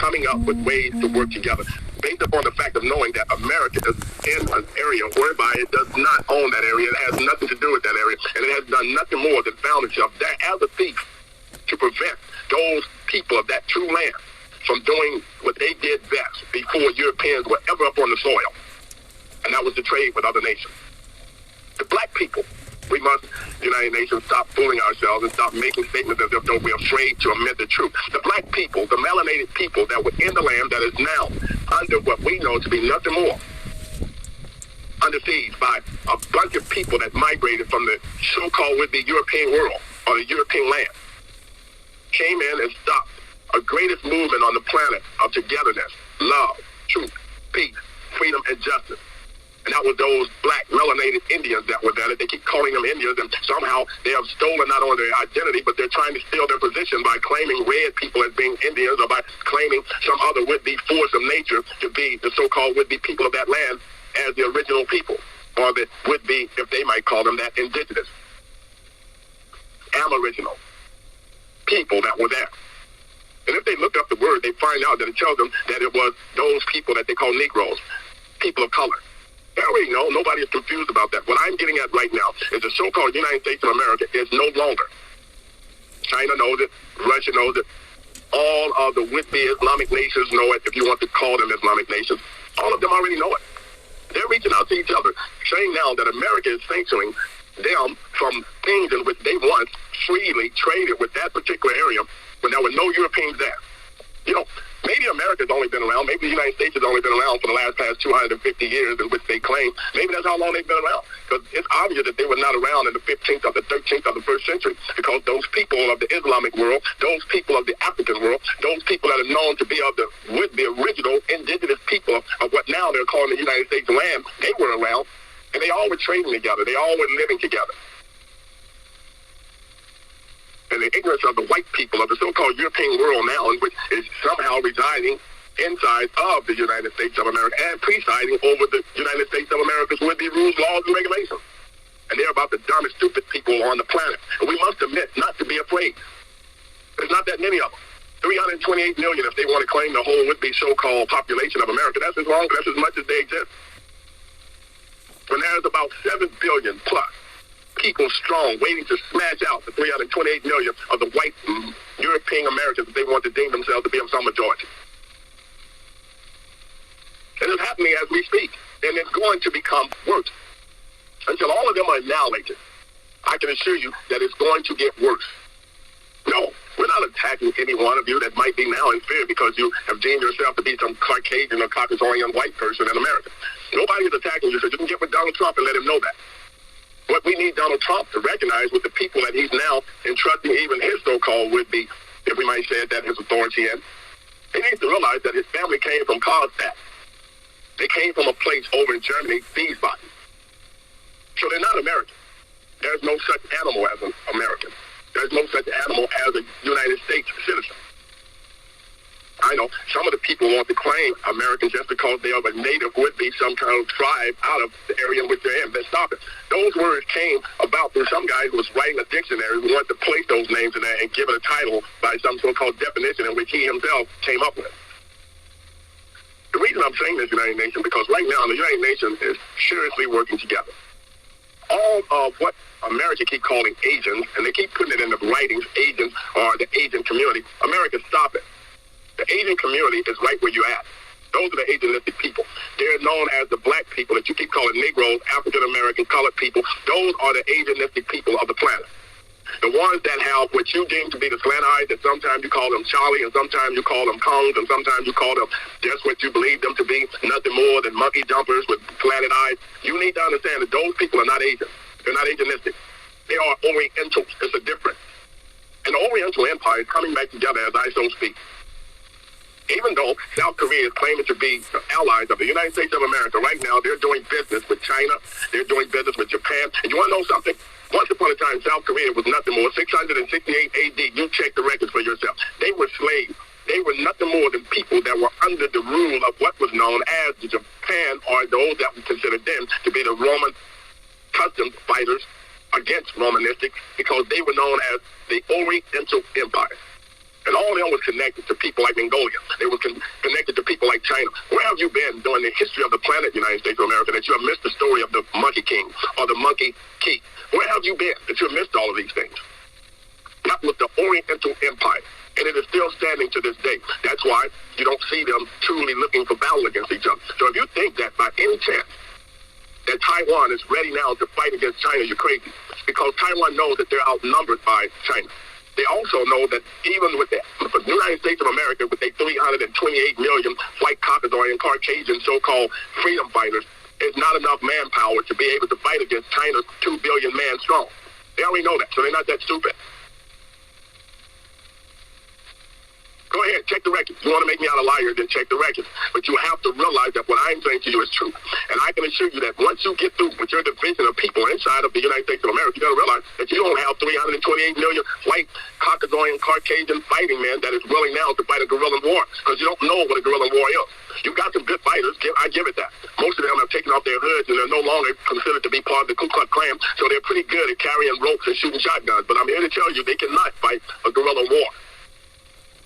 coming up with ways to work together based upon the fact of knowing that America is in an area whereby it does not own that area. It has nothing to do with that area, and it has done nothing more than found itself there as a thief to prevent those people of that true land from doing what they did best before Europeans were ever up on the soil, and that was to trade with other nations. The black people, we must, United Nations, stop fooling ourselves and stop making statements as if though we're afraid to admit the truth. The black people, the melanated people that were in the land that is now under what we know to be nothing more, under siege by a bunch of people that migrated from the so-called would-be European world or the European land, came in and stopped a greatest movement on the planet of togetherness, love, truth, peace, freedom, and justice. And that was those black melanated Indians that were there. They keep calling them Indians, and somehow they have stolen not only their identity, but they're trying to steal their position by claiming red people as being Indians or by claiming some other would-be force of nature to be the so-called would-be people of that land as the original people, or the would-be, if they might call them that, indigenous, aboriginal people that were there. And if they look up the word, they find out that it tells them that it was those people that they call Negroes, people of color. They already know. Nobody is confused about that. What I'm getting at right now is the so-called United States of America is no longer. China knows it. Russia knows it. All of the would-be Islamic nations know it, if you want to call them Islamic nations. All of them already know it. They're reaching out to each other, saying now that America is sanctioning them from things in which they once freely traded with that particular area when there were no Europeans there. You know, maybe America's only been around, maybe the United States has only been around for the past 250 years in which they claim. Maybe that's how long they've been around. Because it's obvious that they were not around in the 15th or the 13th or the 1st century, because those people of the Islamic world, those people of the African world, those people that are known to be of the would-be original indigenous people of what now they're calling the United States land, they were around, and they all were trading together. They all were living together. And the ignorance of the white people of the so-called European world now, which is somehow residing inside of the United States of America and presiding over the United States of America's would-be rules, laws, and regulations. And they're about the dumbest, stupid people on the planet. And we must admit not to be afraid. There's not that many of them. 328 million, if they want to claim the whole would-be so-called population of America. That's as long, that's as much as they exist. When there's about 7 billion plus people strong, waiting to smash out the 328 million of the white European Americans that they want to deem themselves to be of some majority. And it's happening as we speak. And it's going to become worse. Until all of them are annihilated, I can assure you that it's going to get worse. No, we're not attacking any one of you that might be now in fear because you have deemed yourself to be some Caucasian or Caucasian white person in America. Nobody is attacking you, so you can get with Donald Trump and let him know that. What we need Donald Trump to recognize with the people that he's now entrusting even his so-called would-be, if we might say that, his authority in, he needs to realize that his family came from Carlsbad. They came from a place over in Germany, these bodies. So they're not American. There's no such animal as an American. There's no such animal as a United States citizen. I know some of the people want to claim Americans just because they are a native would-be some kind of tribe out of the area in which they're in. But stop it. Those words came about through some guy who was writing a dictionary who wanted to place those names in there and give it a title by some so-called definition in which he himself came up with. The reason I'm saying this, United Nations, because right now the United Nations is seriously working together. All of what America keep calling Asians, and they keep putting it in the writings, Asians or the Asian community. America, stop it. The Asian community is right where you're at. Those are the Asianistic people. They're known as the black people that you keep calling Negroes, African-American, colored people. Those are the Asianistic people of the planet. The ones that have what you deem to be the slant eyes, that sometimes you call them Charlie, and sometimes you call them Kongs, and sometimes you call them just what you believe them to be, nothing more than monkey jumpers with slanted eyes. You need to understand that those people are not Asian. They're not Asianistic. They are Orientals. It's a difference. And the Oriental Empire is coming back together as I so speak. Even though South Korea is claiming to be allies of the United States of America, right now they're doing business with China, they're doing business with Japan. And you want to know something? Once upon a time, South Korea was nothing more. 668 AD, you check the records for yourself. They were slaves. They were nothing more than people that were under the rule of what was known as the Japan, or those that we considered them to be the Roman customs fighters against Romanistic, because they were known as the Oriental Empire. And all of them was connected to people like Mongolia. They were connected to people like China. Where have you been during the history of the planet, United States of America, that you have missed the story of the Monkey King or the Monkey Key? Where have you been that you have missed all of these things? That was the Oriental Empire. And it is still standing to this day. That's why you don't see them truly looking for battle against each other. So if you think that by any chance that Taiwan is ready now to fight against China, you're crazy. Because Taiwan knows that they're outnumbered by China. They also know that even with the United States of America, with their 328 million white Caucasian, Caucasian so-called freedom fighters, is not enough manpower to be able to fight against China's 2 billion man strong. They already know that, so they're not that stupid. Go ahead, check the records. You want to make me out a liar, then check the records. But you have to realize that what I'm saying to you is true. And I can assure you that once you get through with your division of people inside of the United States of America, you're going to realize that you don't have 328 million white Caucasian, Caucasian fighting men that is willing now to fight a guerrilla war. Because you don't know what a guerrilla war is. You got some good fighters, I give it that. Most of them have taken off their hoods and they're no longer considered to be part of the Ku Klux Klan, so they're pretty good at carrying ropes and shooting shotguns. But I'm here to tell you they cannot fight a guerrilla war.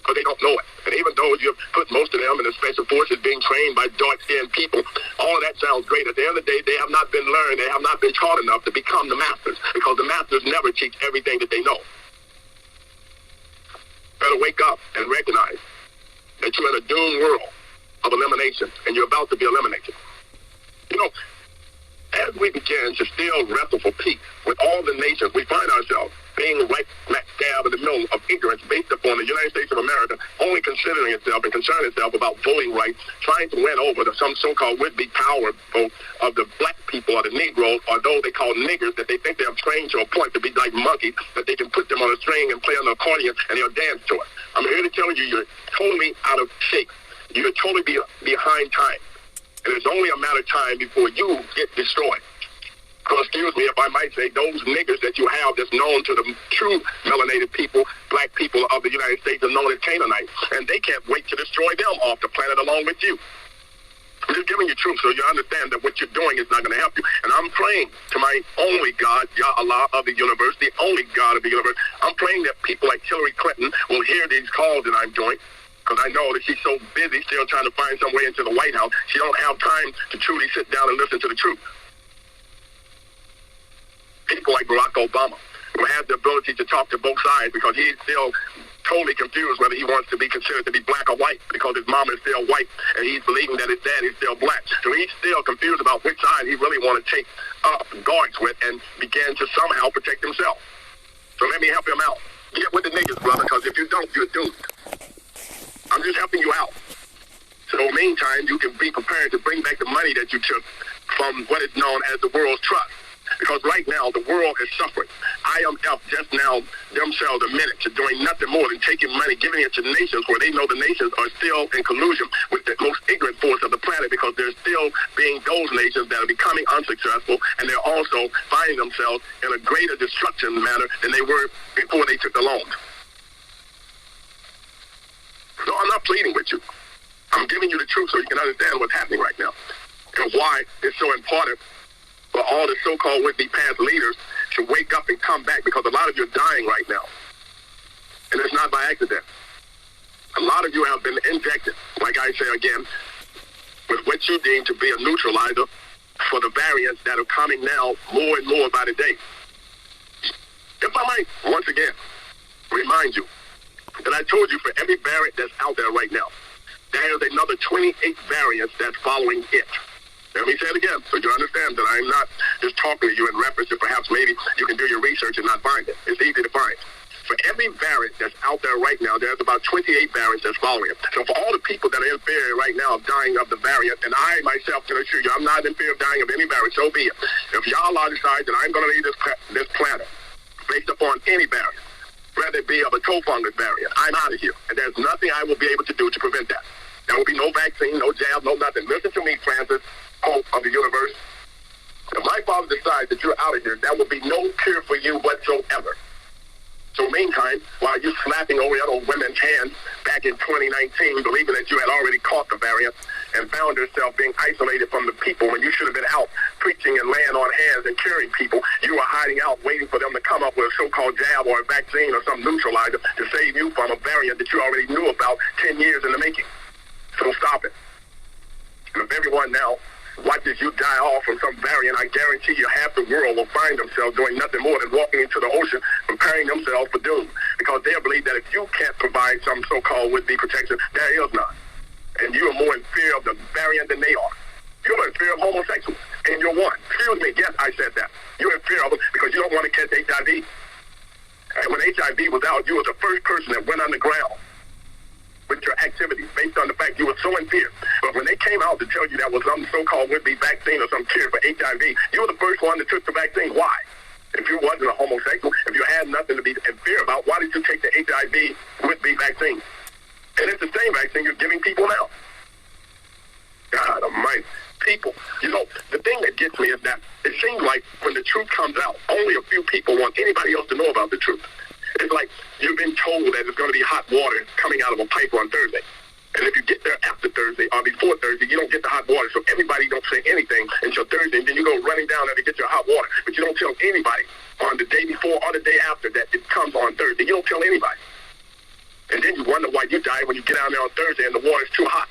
Because they don't know it. And even though you put most of them in the special forces being trained by dark-skinned people, all of that sounds great. At the end of the day, they have not been learned, they have not been taught enough to become the masters, because the masters never teach everything that they know. Better wake up and recognize that you're in a doomed world of elimination, and you're about to be eliminated. You know, as we begin to still wrestle for peace with all the nations, we find ourselves being right smack dab in the middle of ignorance based upon the United States of America only considering itself and concerning itself about voting rights, trying to win over some so-called would-be power vote of the black people or the Negroes, or those they call niggers, that they think they have trained to a point to be like monkeys, that they can put them on a string and play on the accordion and they'll dance to it. I'm here to tell you, you're totally out of shape. You're totally behind time. And it's only a matter of time before you get destroyed. Excuse me if I might say, those niggers that you have that's known to the true melanated people, black people of the United States, are known as Canaanites. And they can't wait to destroy them off the planet along with you. I'm just giving you truth so you understand that what you're doing is not going to help you. And I'm praying to my only God, Yah Allah of the universe, the only God of the universe. I'm praying that people like Hillary Clinton will hear these calls that I'm doing. Because I know that she's so busy still trying to find some way into the White House, she don't have time to truly sit down and listen to the truth. People like Barack Obama, who has the ability to talk to both sides, because he's still totally confused whether he wants to be considered to be black or white, because his mom is still white, and he's believing that his dad is still black. So he's still confused about which side he really want to take up guards with and begin to somehow protect himself. So let me help him out. Get with the niggas, brother, because if you don't, you're doomed. I'm just helping you out. So meantime, you can be prepared to bring back the money that you took from what is known as the world's trust. Because right now, the world is suffering. IMF just now themselves admitted to doing nothing more than taking money, giving it to nations where they know the nations are still in collusion with the most ignorant force of the planet, because they're still being those nations that are becoming unsuccessful, and they're also finding themselves in a greater destruction manner than they were before they took the loans. So I'm not pleading with you. I'm giving you the truth so you can understand what's happening right now and why it's so important for all the so-called would-be past leaders to wake up and come back, because a lot of you are dying right now. And it's not by accident. A lot of you have been injected, like I say again, with what you deem to be a neutralizer for the variants that are coming now more and more by the day. If I might, once again, remind you that I told you for every variant that's out there right now, there's another 28 variants that's following it. Let me say it again so you understand that I'm not just talking to you in reference to perhaps maybe you can do your research and not find it. It's easy to find. For every variant that's out there right now, there's about 28 variants that's following it. So for all the people that are in fear right now of dying of the variant, and I myself can assure you I'm not in fear of dying of any variant, so be it. If y'all decide that I'm going to leave this planet based upon any variant, whether it be of a toe fungus variant, I'm out of here. And there's nothing I will be able to do to prevent that. There will be no vaccine, no jab, no nothing. Listen to me, Francis, hope of the universe. If my father decides that you're out of here, there will be no cure for you whatsoever. So meantime, while you're slapping over other women's hands back in 2019, believing that you had already caught the variant, and found yourself being isolated from the people when you should have been out preaching and laying on hands and curing people. You were hiding out waiting for them to come up with a so-called jab or a vaccine or some neutralizer to save you from a variant that you already knew about 10 years in the making. So stop it. And if everyone now watches you die off from some variant, I guarantee you half the world will find themselves doing nothing more than walking into the ocean, preparing themselves for doom, because they believe that if you can't provide some so-called would-be protection, there is none. And you are more in fear of the variant than they are. You're in fear of homosexuals, and you're one. Excuse me, yes, I said that. You're in fear of them because you don't want to catch HIV. And when HIV was out, you were the first person that went underground with your activities based on the fact you were so in fear. But when they came out to tell you that was some so-called would-be vaccine or some cure for HIV, you were the first one that took the vaccine. Why? If you wasn't a homosexual, if you had nothing to be in fear about, why did you take the HIV would-be vaccine? And it's the same vaccine you're giving people now. God almighty. People, you know, the thing that gets me is that it seems like when the truth comes out, only a few people want anybody else to know about the truth. It's like you've been told that it's going to be hot water coming out of a pipe on Thursday. And if you get there after Thursday or before Thursday, you don't get the hot water. So everybody don't say anything until Thursday. And then you go running down there to get your hot water. But you don't tell anybody on the day before or the day after that it comes on Thursday. You don't tell anybody. And then you wonder why you die when you get down there on Thursday and the water's too hot.